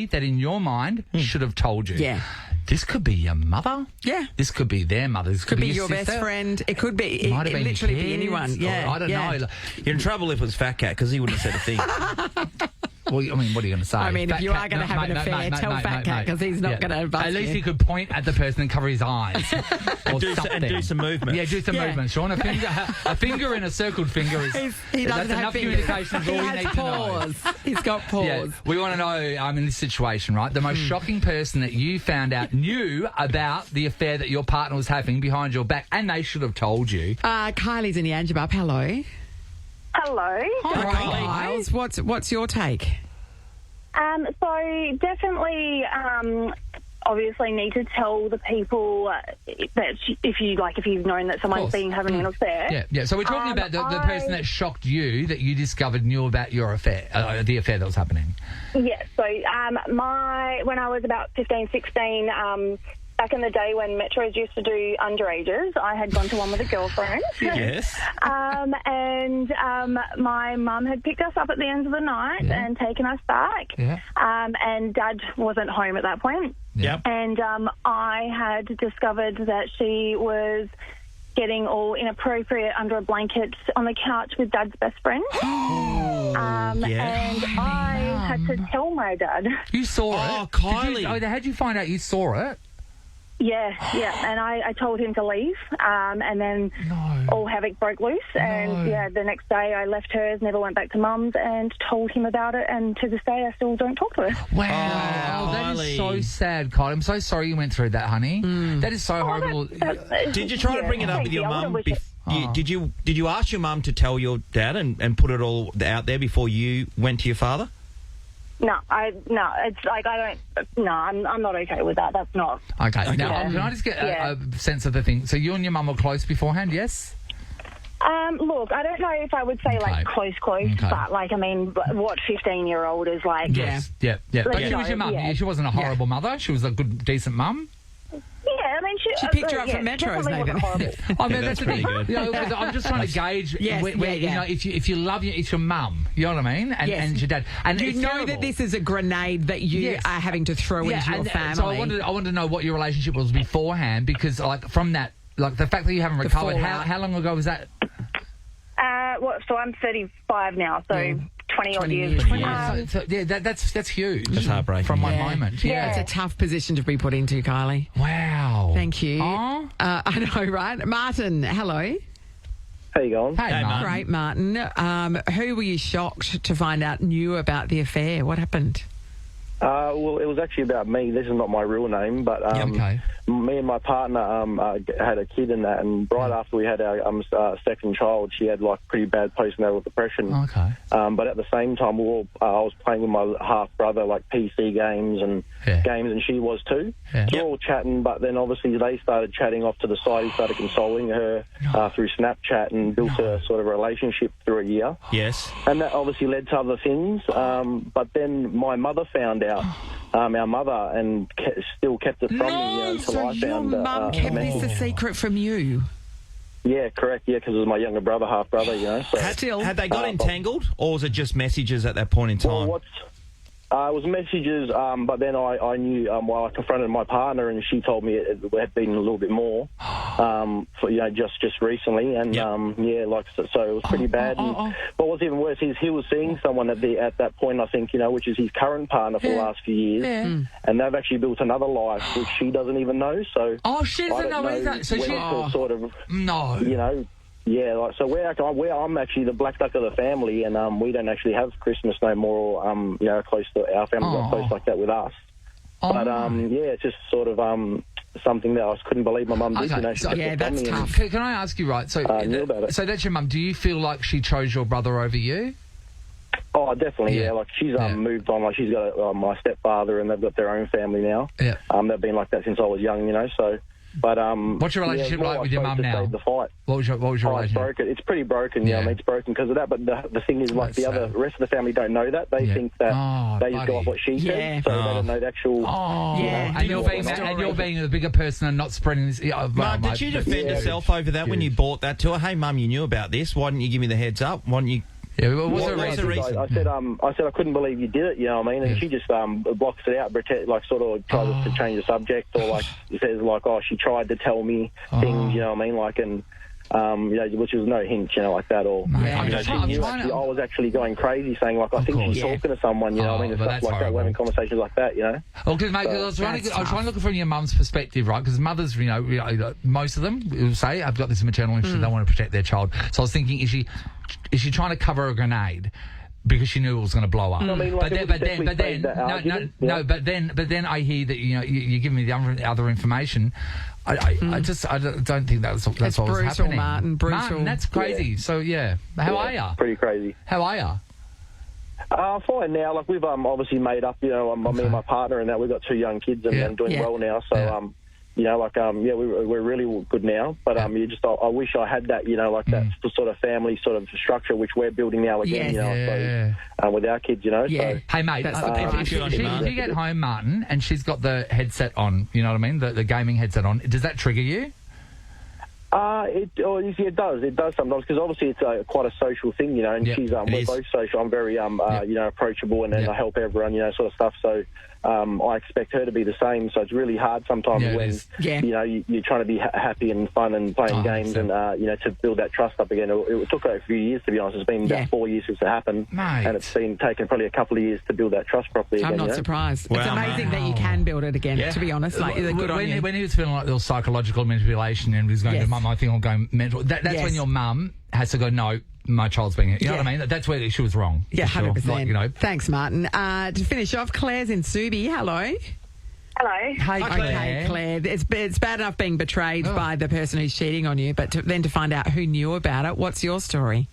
that in your mind should have told you. Yeah. This could be your mother. Yeah. This could be their mother. This could be your best sister. friend. It could be. It Might have been literally kids. be anyone. Yeah. I don't know. You're in trouble if it was Fat Cat, because he wouldn't have said a thing. Well, I mean, what are you going to say? I mean, if you are going to have an affair, tell Fat Cat, because he's not going to bust At least you. he could point at the person and cover his eyes. and do some movement. Yeah, do some movement, Sean. A finger and a circled finger is... He doesn't that's have enough fingers. communication for all you need paws. to know. He's got paws. Yeah, we want to know, in this situation, right, the most shocking person that you found out knew about the affair that your partner was having behind your back, and they should have told you. Kylie's in the Anjabub. Hello. Hello. Hi, Kyles. What's your take? So definitely, obviously, need to tell the people that if you've known that someone's been having an affair. Yeah. So we're talking about the person that shocked you that you discovered knew about your affair, the affair that was happening. Yeah. So when I was about 15, 16. Back in the day when Metros used to do underages, I had gone to one with a girlfriend. Yes. And my mum had picked us up at the end of the night and taken us back. Yeah. And Dad wasn't home at that point. Yep. And I had discovered that she was getting all inappropriate under a blanket on the couch with Dad's best friend. And I had to tell my dad. You saw it? Oh, Kylie. How'd you find out you saw it? Yeah, and I told him to leave, and then all havoc broke loose, and the next day I left hers, never went back to Mum's, and told him about it, and to this day I still don't talk to her. Wow, that is so sad, Kylie. I'm so sorry you went through that, honey. That is so horrible. Did you try to bring it up with your mum? Did you ask your mum to tell your dad and put it all out there before you went to your father? No, it's like I don't. No, I'm not okay with that. That's not okay. Now, can I just get a sense of the thing? So you and your mum were close beforehand, yes? Look, I don't know if I would say like close, but like I mean, what 15-year-old is like? Yes, yeah. But she was your mum. Yeah. She wasn't a horrible mother. She was a good, decent mum. Yeah, I mean, she picked you up from Metros, Nathan. I mean, that's pretty good. I'm just trying to gauge where you know, if you love you, it's your mum. You know what I mean? And it's your dad. And you know that this is a grenade that you are having to throw into your family. So I wanted to know what your relationship was beforehand, because like from that, like the fact that you haven't recovered. How long ago was that? So I'm 35 now, so 20-odd years. That's huge. That's heartbreaking. From one moment. Yeah, it's a tough position to be put into, Kylie. Wow. Thank you. I know, right? Martin, hello. How you going? Hey, Martin. Great, Martin. Who were you shocked to find out knew about the affair? What happened? Well, it was actually about me. This is not my real name, but me and my partner had a kid in that, and right after we had our second child, she had like pretty bad postnatal depression. Okay. But at the same time, I was playing with my half brother like PC games and games, and she was too. Yeah. We were all chatting, but then obviously they started chatting off to the side. He started consoling her through Snapchat and built a sort of relationship through a year. Yes. And that obviously led to other things. But then my mother found out. Our mother, and still kept it from me until so I your found mum kept this a secret from you? Yeah, correct. Yeah, because it was my younger brother, half brother. You know. So, had they got entangled, or was it just messages at that point in time? It was messages, but then I knew. I confronted my partner, and she told me it had been a little bit more. For just recently, and so it was pretty bad. And what was even worse is he was seeing someone at that point, I think, which is his current partner for the last few years, and they've actually built another life which she doesn't even know. So she doesn't know either. So she sort of Yeah, so where I'm actually the black duck of the family, and we don't actually have Christmas no more. Close to our family got close like that with us. But it's just sort of something that I couldn't believe my mum did. That's tough. Can I ask you, right? So, knew about it. So that's your mum. Do you feel like she chose your brother over you? Oh, definitely, yeah. Like, she's moved on. Like, she's got my stepfather, and they've got their own family now. Yeah. They've been like that since I was young, so... But what's your relationship like with your mum now? The fight. What was your relationship? It's pretty broken. I mean, it's broken because of that. But the thing is, like, the rest of the family don't know that. They think that they just go off what she said, so they don't know the actual. And you're being the bigger person and not spreading this. Mum, did you defend herself over that when you bought that to her? Hey, Mum, you knew about this. Why didn't you give me the heads up? Why didn't you? Yeah, what's the reason? I said I couldn't believe you did it. You know what I mean? And she just blocks it out, sort of tries to change the subject, or like says like, oh, she tried to tell me things. You know what I mean? Like, and which was no hint, like that. Or I was actually going crazy, saying like, I think she's talking to someone. You know what I mean? And stuff like that. We're having conversations like that. Well, because mate, I was trying to look from your mum's perspective, right? Because mothers, most of them will say, I've got this maternal interest, they want to protect their child. So I was thinking, is she trying to cover a grenade because she knew it was going to blow up? But then I hear that you give me the other information. I don't think that's what was happening. Martin, brutal. Martin, that's crazy. So how are you? Pretty crarisy. How are you? Fine now. Like, we've obviously made up. Me and my partner, and that we've got 2 young kids and doing well now. So we're really good now. But I wish I had that. That sort of family sort of structure which we're building now again. With our kids. So, hey mate, if you get home, Martin, and she's got the headset on, you know what I mean, the gaming headset on, does that trigger you? It does. It does sometimes, because obviously it's quite a social thing, and she's we're both social. I'm very approachable, and I help everyone, sort of stuff. So I expect her to be the same. So it's really hard sometimes when you're trying to be happy and fun and playing games, and to build that trust up again. It took a few years, to be honest. It's been about 4 years since it happened, and it's been taken probably a couple of years to build that trust properly. I'm not surprised. It's amazing that you can build it again. To be honest, when he was feeling like there was psychological manipulation and he was going, "Mum, I think I'm going mental." That's when your mum has to go, "No, my child's being here." You know what I mean? That's where she was wrong. Yeah, 100%. Thanks, Martin. To finish off, Claire's in Subi. Hello. Hello. Hi, Claire. Okay, Claire. It's bad enough being betrayed by the person who's cheating on you, but then to find out who knew about it. What's your story?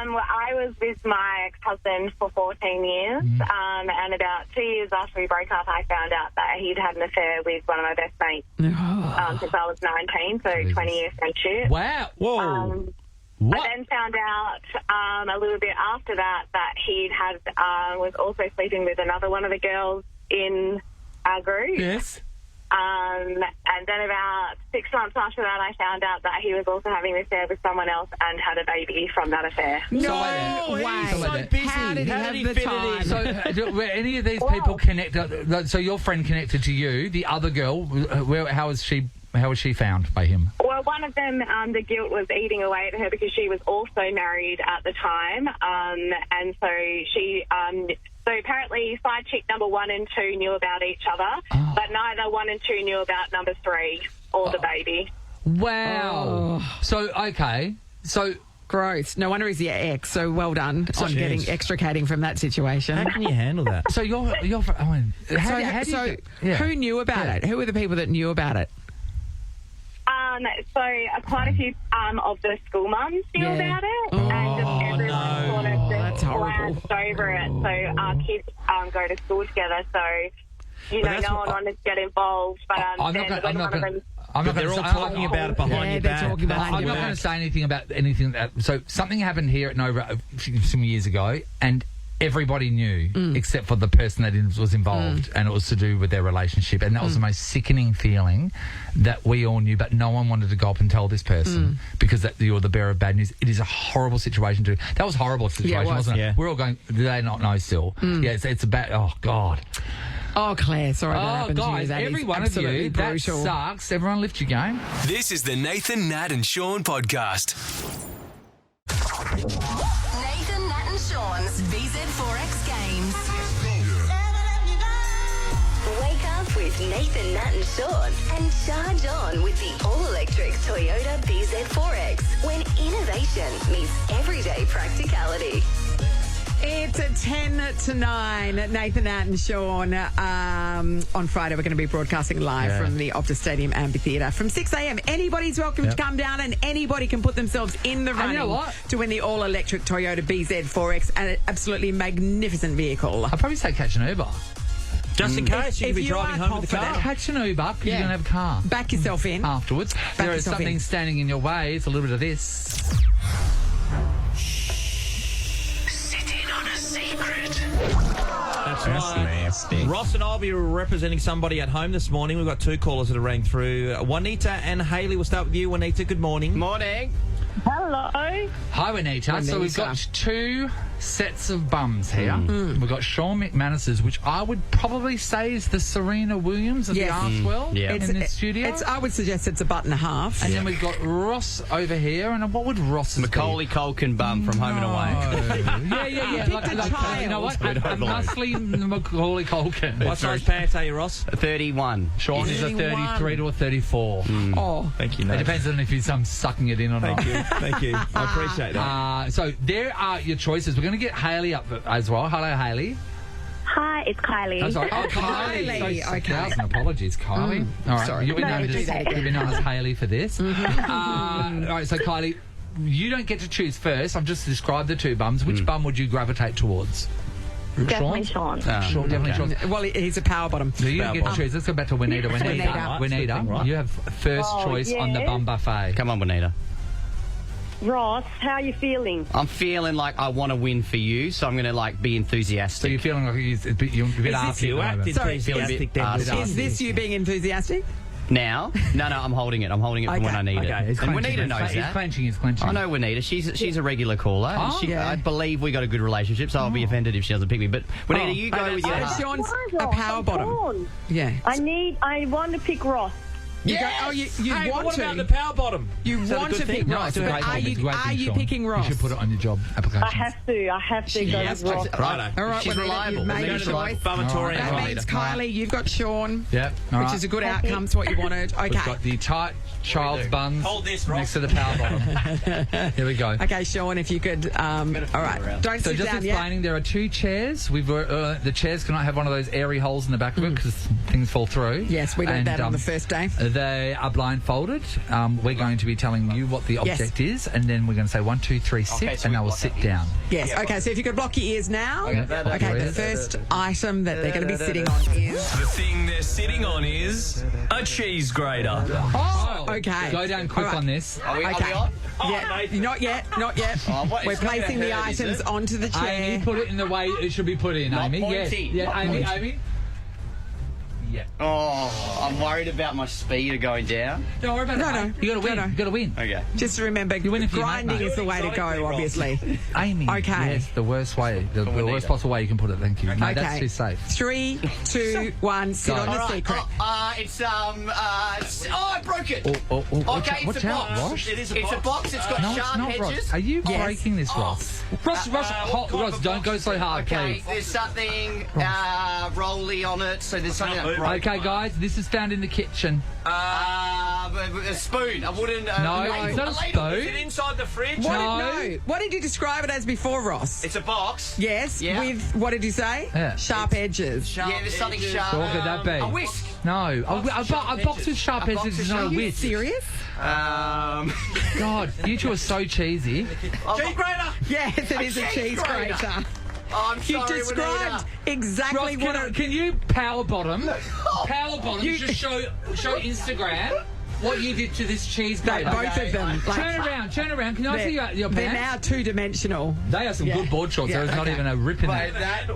Well, I was with my ex-husband for 14 years, and about 2 years after we broke up, I found out that he'd had an affair with one of my best mates since I was 19, so 20-year friendship. Wow. Whoa. I then found out a little bit after that he'd was also sleeping with another one of the girls in our group. Yes. And then about 6 months after that, I found out that he was also having an affair with someone else and had a baby from that affair. No way. He's so busy. How did he have the fit time? it in? So, were any of these people connected? So, your friend connected to you. The other girl, how was she found by him? Well, one of them, the guilt was eating away at her because she was also married at the time, and so she. So apparently side chick number 1 and 2 knew about each other, but neither 1 and 2 knew about number 3 or the baby. Wow. So, okay. So... Gross. No wonder he's your ex, so well done on extricating from that situation. How can you handle that? So who knew about it? Who were the people that knew about it? So quite a few of the school mums knew about it, and just everyone sort of just glanced over it. So our kids go to school together, so no one wanted to get involved. But they're all talking about it behind your back. I'm not going to say anything about anything. So something happened here at Nova some years ago, and everybody knew except for the person that was involved, and it was to do with their relationship, and that was the most sickening feeling that we all knew, but no one wanted to go up and tell this person because you're the bearer of bad news. It is a horrible situation to. That was a horrible situation, wasn't it? Yeah. We're all going, do they not know still? Yeah, it's a bad. Oh God. Oh, Claire, sorry that happened to you. That every one of you, brutal. That sucks. Everyone lift your game. This is the Nathan, Nat and Sean podcast. Nathan, Nat and Sean's BZ4X Games. Wake up with Nathan, Nat and Sean and charge on with the all-electric Toyota BZ4X when innovation meets everyday practicality. It's 8:10 Nathan, Nat and Sean. On Friday, we're going to be broadcasting live from the Optus Stadium Amphitheatre from 6 a.m. Anybody's welcome to come down, and anybody can put themselves in the running to win the all-electric Toyota BZ4X, an absolutely magnificent vehicle. I'd probably say catch an Uber. Just in case you could be driving home with the car. Catch an Uber because you're going to have a car. Back yourself in. Afterwards. There is something standing in your way. It's a little bit of this. That's right. Nasty. Ross and I'll be representing somebody at home this morning. We've got 2 callers that have rang through. Juanita and Hayley. We'll start with you, Juanita. Good morning. Morning. Hello. Hi, Juanita. So we've got 2 sets of bums here. We've got Shauny Mac's, which I would probably say is the Serena Williams of the arts world in this studio. I would suggest it's a butt and a half. And then we've got Ross over here. And what would Ross's Macaulay Culkin bum from Home and Away. Yeah. You know what? A muscly Macaulay Culkin. What size pants are you, Ross? 31. Sean is a 33 to a 34. Oh, thank you. It depends on if he's sucking it in or not. Thank you. I appreciate that. So there are your choices. We're going to get Hayley up as well. Hello, Hayley. Hi, it's Kylie. I'm sorry. Oh, Kylie. So, 1,000 apologies, Kylie. All right. Sorry. You'll be known as Hayley for this. All right, so Kylie, you don't get to choose first. I've just described the 2 bums. Which bum would you gravitate towards? Definitely Sean. Sean, definitely Sean. Well, he's a power bottom. No, you don't get to choose. Let's go back to Juanita. Juanita, you have first choice on the bum buffet. Come on, Juanita. Ross, how are you feeling? I'm feeling like I want to win for you, so I'm going to be enthusiastic. So you're feeling like you're a bit arsy. Is this you being enthusiastic? Now? No, I'm holding it. I'm holding it for when I need it. And Juanita knows that. He's clenching. I know Juanita. She's a regular caller. I believe we got a good relationship, so I'll be offended if she doesn't pick me. But Juanita, you go with your heart. Sean's a power bottom. Yeah. I want to pick Ross. You Yes! go, you Hey, want what to. about the power bottom? You Is that a want good to thing? pick No, Ross, it's a but great are thing. you, It's a great are thing, you Sean. picking Ross? You should put it on your job application. I have to go with Ross. Righto. All right, She's well, reliable. you've made Go a to the choice. Bumatory That and means, Bonita. Kylie, you've got Sean, Yep. All which right. is a good outcome. It's what you wanted. We've Okay. got the tight child's buns Hold this, Ross. next to the power bottom. Here we go. Okay, Sean, if you could. All right. Don't So sit just down yet. explaining, there are two chairs. The chairs cannot have one of those airy holes in the back of it because things fall through. Yes, we learned And, that on the first day. They are blindfolded. We're going to be telling you what the object is, and then we're going to say 1, 2, 3, sit, and they will sit down. Yes. Okay. So if you could block your ears now. Okay. Okay. The first item that they're going to be sitting on is. The thing they're sitting on is a cheese grater. Oh. Okay. Go down quick All right. on this. Are we Okay. on? Yeah. Not yet. Not yet. what- We're it's not placing gonna the hurt, is items it? onto the chair. Amy, put it in the way it should be put in, Not Amy. pointy. Yes. Yeah, Not Amy, pointy. Amy. Yeah. Oh, I'm worried about my speed of going down. Don't worry about No, it. no. mate. You got to win. No, no. You got to win. Okay. Just remember, You win if you grinding make, mate. is the way to go, obviously. Amy. Okay. Yes, the worst way. The worst possible way you can put it. Thank you. No, Okay. that's too safe. 3, 2, 1. Sit Go. on the All right. secret. I broke it. Oh, Okay, watch it's a out, box. Ross. It is a It's a box. It's got No, it's sharp not, Ross. edges. Are you Yes. breaking this, Ross? Ross, Ross, don't go so hard, Okay, please. there's something rolly on it, so there's something that broke. Okay, guys, this is found in the kitchen. A spoon. I wouldn't. No, it's not a Is it spoon. inside the fridge? No. What did you describe it as before, Ross? It's a box. Yes, Yeah. with, what did you say? Yeah. Sharp edges. Yeah, there's something sharp. What could that be? A whisk. No, a box with sharp box edges with is not a sharp- Are you whisk. serious? God, you two are so cheesy. Cheese grater. Yes, it is a cheese grater. grater. I'm You sorry, described Juanita. exactly Ross, what can you power bottom? Power bottom. Just show Instagram what you did to this cheese grater. both of them. Like, Turn around. Can I see your they're pants? now two-dimensional. They are some Yeah. good board shorts. Yeah, There is not okay. even a rip in Mate, there.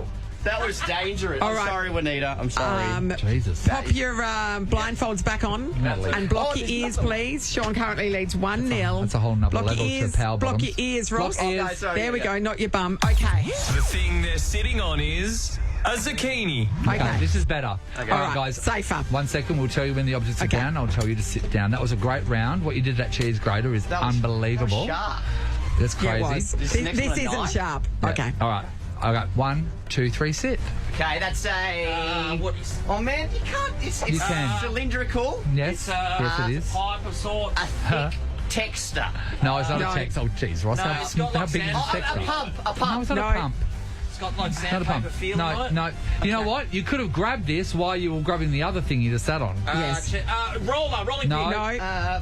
that was dangerous. All I'm right. sorry, Juanita. I'm sorry. Jesus. Pop your blindfolds back on Natalie. and block Oh, your there's ears, nothing. please. Sean currently leads 1-0. That's a whole nother block level your to ears, power block bottoms. your ears, Ross. Block ears. Okay, sorry, There we yeah. go, not your bum. Okay. The thing they're sitting on is a zucchini. Okay. This is better. All All right, right, guys. safer. 1 second. We'll tell you when the objects are Okay. down. I'll tell you to sit down. That was a great round. What you did to that cheese grater is That was unbelievable. Sharp. That's Yeah, it crazy. was. This This, next one a isn't knife? sharp. Yeah. Okay. All right. I got 1, 2, 3, sit. Okay, that's a. What is? Oh man, you can't. It's You can. cylindrical. Yes. Yes, it is. Pipe of sorts. A thick texture. No, it's not No. a text. Oh, jeez, Ross. No, how it's got how like big is sand- the A texture? pump. A No, pump. it's not No. a pump. It's got like It's not a sandpaper pump. feel on No, it. no. You know what? You could have grabbed this while you were grabbing the other thing you just sat on. Yes. Rolling No. pin. No,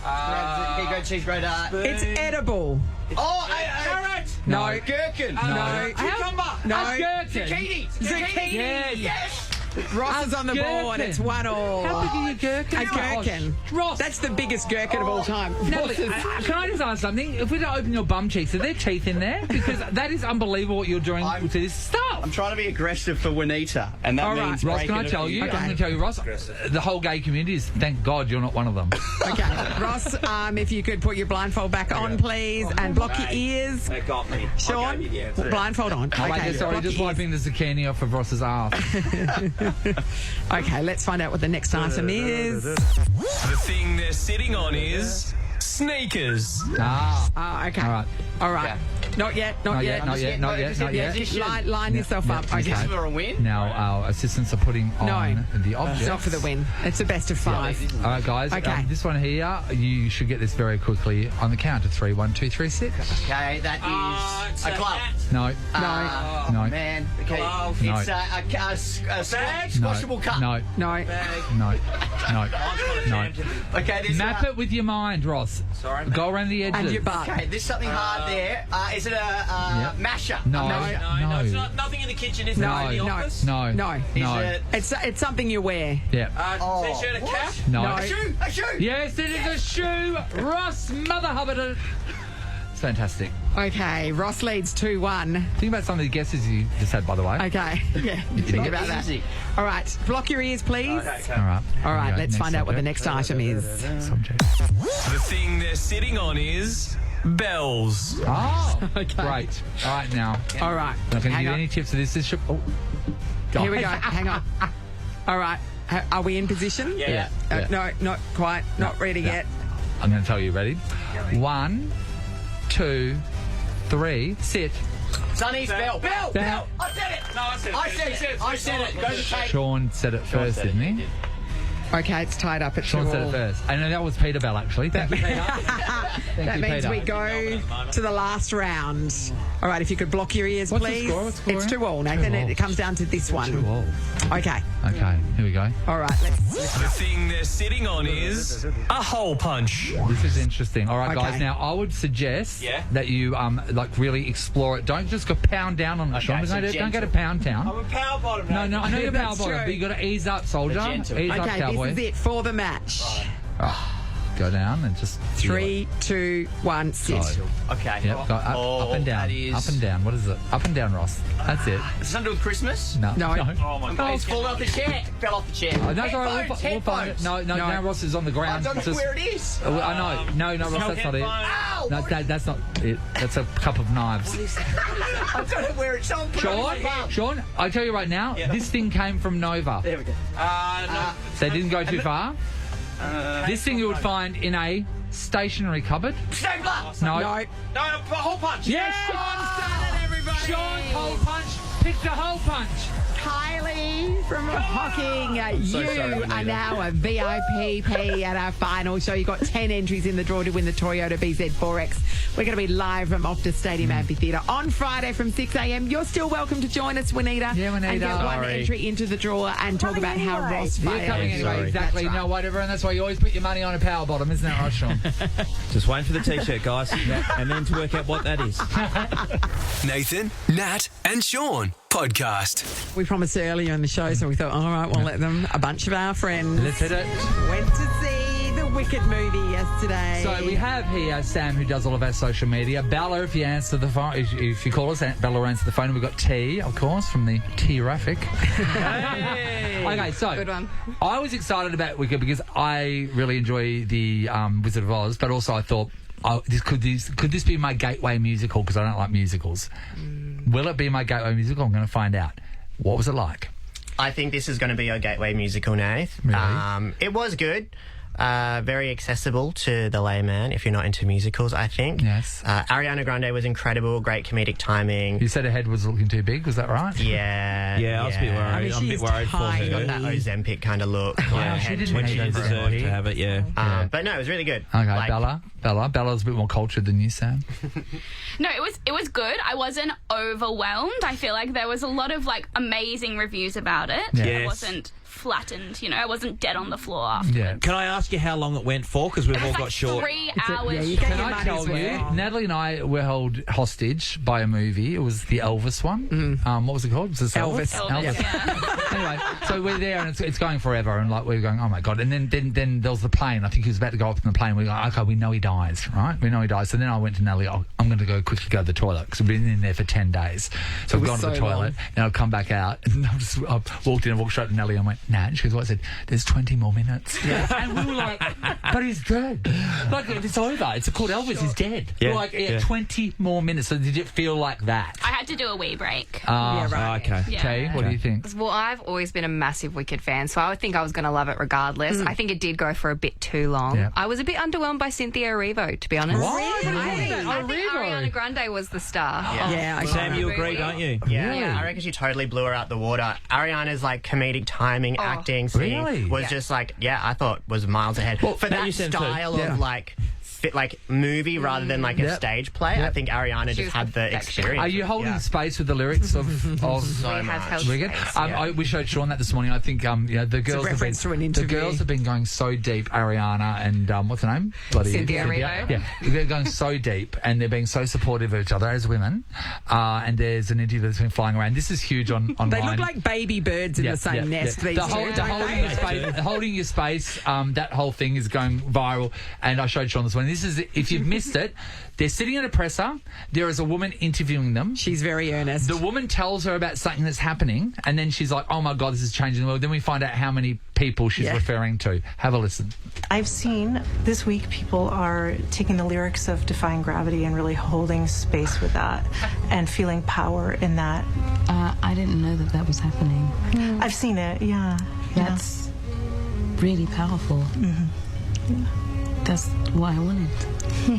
Here you go, cheese grater. it's edible. Oh, Carrot. No. gherkin. No. Cucumber. No. Gherkin. Zucchini. Zucchini. Yes. Ross is on the board. It's 1-1. How big are your gherkins? A gherkin. Ross. That's the biggest gherkin of all time. Natalie, can I just ask something? If we don't open your bum cheeks, are there teeth in there? Because that is unbelievable what you're doing to this stuff. I'm trying to be aggressive for Juanita, and that All right. means Ross, breaking can I a tell few- you? I'm going to tell you, Ross. The whole gay community is, thank God you're not one of them. Okay. Ross, if you could put your blindfold back on, please, and block your ears. They got me. Sean, blindfold on. Oh, wait, Okay, sorry, block just your wiping the zucchini off of Ross's ass. ears. Okay, let's find out what the next item is. The thing they're sitting on is sneakers. Oh, okay. All right. All right. Not yet, not yet. Not yet, not yet, not yet. Just line yourself up. Is this Okay. for a win? Now our assistants are putting on the objects. It's not for the win. It's a best of 5. All right, guys. Okay. This one here, you should get this very quickly on the count of 3. 1, 2, 3, sit. Okay, that is a glove. No. No. No. Man. Okay. Glove. No. It's a squashable cup. No. No. No. No. No. Okay, there's Map it with your mind, Ross. Sorry. Go around the edges. And your butt. Okay, there's something hard there. Is it a masher? No. No, it's not, nothing in the kitchen, is No, there? In the no. office? No. No. No. Is it It's something you wear. Yeah. T-shirt, a cap? No. No. a shoe? A shoe? Yes, it is a shoe. Ross, Mother Hubbard. It's fantastic. Okay, Ross leads 2-1. Think about some of the guesses you just had, by the way. Okay. Yeah. Think about that. Easy. All right. Block your ears, please. All right. All right. Okay, Let's next find out what the subject. next item is. Subject. The thing they're sitting on is bells. Oh, great. All right, now. All right. I'm not going to Hang give you on. any tips for this. This should. Oh. Here we go. Hang on. All right. Are we in position? Yeah. No, not quite. Not ready yet. I'm going to tell you. Ready? 1, 2, 3. Sit. Sonny's bell. Bell. I said it. No, I said it. Go to tape. Sean said it first, didn't he? Okay, it's tied up at Sean 2 said it all. first. I know that was Peter Bell, actually. Thank you, Peter. That means we go to the last round. All right, if you could block your ears, What's the please. score? What's the score? It's 2 all, Nathan. 2 all. It comes down to this one. 2 all. Okay. Okay, here we go. All right, let's... The thing they're sitting on is a hole punch. This is interesting. All right, Okay. guys. Now, I would suggest Yeah. that you really explore it. Don't just go pound down on it, Sean. so Don't go to pound town. I'm a power bottom. No, I know you're power That's bottom, true. but you got to ease up, soldier. gentle. Ease up, Okay, cowboy. this is it for the match. Go down and just 3, 2, 1, sit. Okay. Yep, go up and down. that is- Up and down. What is it? Up and down, Ross. That's it. Is it something to do with Christmas? No. No. Oh my Oh, God. it's falling off the chair. Fell off the chair. No, it's all right. We'll find it. No, Ross is on the I ground. don't know Just- where it is. I know. No, Ross, that's not it. Ow! No, that's not it. That's a cup of knives. I don't know where it's on. Sean, I tell you right now, this thing came from Nova. There we go. They didn't go too far. This thing you would find in a stationery cupboard. Stapler. No. No. No, a hole punch. Yes, Sean's done it, everybody. Sean hole punch. Picked a hole punch. Kylie from Hocking, you sorry, are Anita. now a VIPP at our final show. You've got 10 entries in the draw to win the Toyota BZ4X. We're going to be live from Optus Stadium Amphitheatre on Friday from 6 a.m. You're still welcome to join us, Juanita. Yeah, Juanita. And get one Sorry. entry into the draw and talk about how Ross You're failed. coming anyway, Sorry. exactly. That's right. No, whatever, and that's why you always put your money on a power bottom, isn't that right, Sean? Just waiting for the T-shirt, guys, and then to work out what that is. Nathan, Nat, and Sean podcast. We promised earlier in the show, so we thought, all right, we'll let them, a bunch of our friends, Let's hit it. went to see the Wicked movie yesterday. So we have here Sam, who does all of our social media. Bella, if you answer the phone, if you call us, Bella will answer the phone. We've got T, of course, from the T-Raffic. Okay, so Good one. I was excited about Wicked because I really enjoy the Wizard of Oz, but also I thought, could this be my gateway musical? Because I don't like musicals. Will it be my gateway musical? I'm going to find out. What was it like? I think this is going to be your gateway musical, Nath. Really? It was good. Very accessible to the layman if you're not into musicals, I think. Yes. Ariana Grande was incredible, great comedic timing. You said her head was looking too big, was that right? Yeah. Yeah, I was a bit worried. I mean, I'm a she bit is worried for tiny. She got her. that Ozempic kind of look. Yeah, she didn't when need she that deserved body. to have it, yeah. But no, it was really good. Okay, Like, Bella's a bit more cultured than you, Sam. No, it was good. I wasn't overwhelmed. I feel like there was a lot of like amazing reviews about it. Yeah. I Yes. wasn't flattened, I wasn't dead on the floor after. Yeah. Can I ask you how long it went for? Because we've all It was got like short. 3 hours. yeah, you get Can your I money's tell you, worth. Natalie and I were held hostage by a movie. It was the Elvis one. What was it called? Was it Elvis. Elvis, yeah. Anyway, so we're there and it's going forever, and like we're going, oh my god! And then there was the plane. I think he was about to go up in the plane. We go, okay, we know he dies, right? We know he dies. So then I went to Natalie. Oh, I'm going to go quickly go to the toilet because we've been in there for 10 days. So we've gone to the so toilet, long. and I've come back out, and I walked in and walked straight to Natalie and went, Nat. And she goes, what? I said, there's 20 more minutes. And we were like, but he's dead. Like it's over. It's called Elvis. He's dead. Yeah, We're like, yeah. 20 more minutes. So did it feel like that? I had to do a wee break. Yeah, right. Okay. Yeah. Okay, what do you think? Well, I've always been a massive Wicked fan, so I would think I was going to love it regardless. I think it did go for a bit too long. Yeah. I was a bit underwhelmed by Cynthia Erivo, to be honest. What? I think Erivo? Ariana Grande was the star. Yeah, okay. Sam, you agree, don't you? Yeah, Really? I reckon she totally blew her out the water. Ariana's like comedic timing, acting, singing Really? was just like, I thought was miles ahead. Well, for that that you said too. style Yeah. of like movie rather than like a Yep. stage play, I think Ariana She just was had the perfection. experience. Are you holding Yeah. space with the lyrics of So We have much. held Wicked? space. We showed Sean that this morning. I think the girls reference to an the interview. girls have been going so deep. Ariana and what's her name? Bloody Cynthia Erivo. Yeah, they're going so deep, and they're being so supportive of each other as women. And there's an interview that's been flying around. This is huge online. They look like baby birds in the same nest. These The two, don't holding they? your space, holding your space. That whole thing is going viral, and I showed Sean this one. This is if you've missed it. They're sitting at a presser. There is a woman interviewing them. She's very earnest. The woman tells her about something that's happening, and then she's like, oh my God, this is changing the world. Then we find out how many people she's referring to. Have a listen. I've seen this week people are taking the lyrics of Defying Gravity and really holding space with that and feeling power in that. I didn't know that was happening. I've seen it, yeah. That's really powerful. That's why I won it. I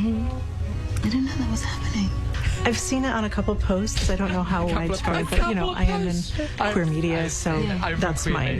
didn't know that was happening. I've seen it on a couple posts. I don't know how widespread, but I am in queer media, so that's my.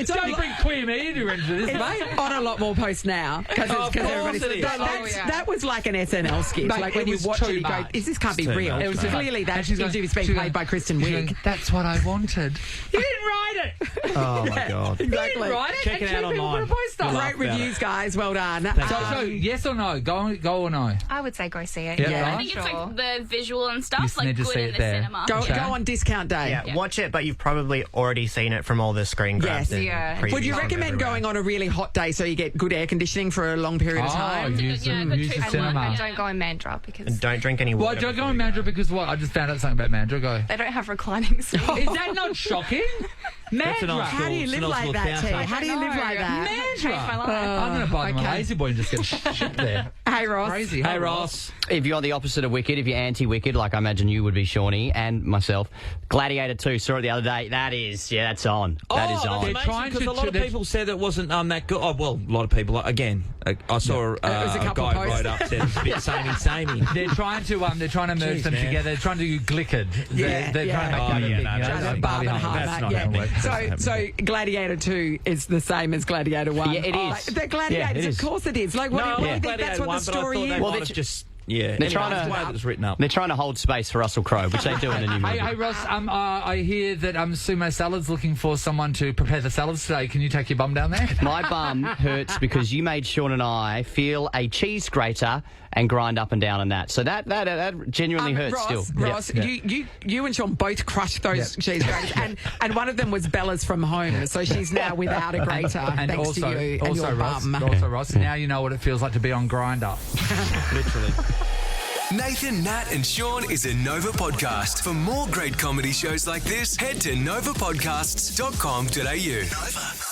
Don't bring queer media into this, mate. On a lot more posts now because everybody's. That was like an SNL skit. Mate, like when you watch it, you go, "This can't be real." It was clearly that interview was being played by Kristen Wiig. That's what I wanted. You didn't write it. Oh my God! Exactly. You didn't write it. Check it out online. Great reviews, guys. Well done. So, yes or no? Go or no? I would say go see it. Yeah. I think it's like the visual and stuff, You like need to good see in it the there. cinema. Go on discount day. Yeah, watch it, but you've probably already seen it from all the screen grabs. Yes. and Would you previews recommend everywhere. going on a really hot day so you get good air conditioning for a long period of time? Use the cinema. And don't go in Mandurah because And don't drink any water. Well, don't go in Mandurah because what? I just found out something about Mandurah. Go. they don't have reclining seats. Is that not shocking? That's a nice How do you live like that, T? How do you live like that? Mandurah. I'm going to buy them a lazy boy and just get shipped there. Hey, Ross. Crazy. Hey, Ross. If you're the opposite of Wicked, if you're anti-Wicked, like I imagine you would be, Shawnee, and myself, Gladiator 2, saw it the other day. That's on. That is on. They're trying because a lot of people said it wasn't that good. Oh, well, a lot of people. Again, I saw a guy wrote up said it's a bit samey. They're trying to merge them together. They're trying to do Glickard. They're trying to make that big. So Gladiator 2 is the same as Gladiator 1. Yeah, it is. The Gladiators, of course it is. Like, what do you think that's what the story is? Well, just... Yeah, they're trying to. It was written up. They're trying to hold space for Russell Crowe, which they do in the new movie. Hey, Ross. I hear that Sumo Salad's looking for someone to prepare the salads today. Can you take your bum down there? My bum hurts because you made Sean and I feel a cheese grater and grind up and down on that. So that genuinely hurts Ross, still. Ross, you and Sean both crushed those cheese graters, and one of them was Bella's from home, so she's now without a grater and thanks also, to you and also your Ross, bum. Also, Ross, now you know what it feels like to be on Grindr. Literally. Nathan, Nat and Sean is a Nova podcast. For more great comedy shows like this, head to novapodcasts.com.au. Nova.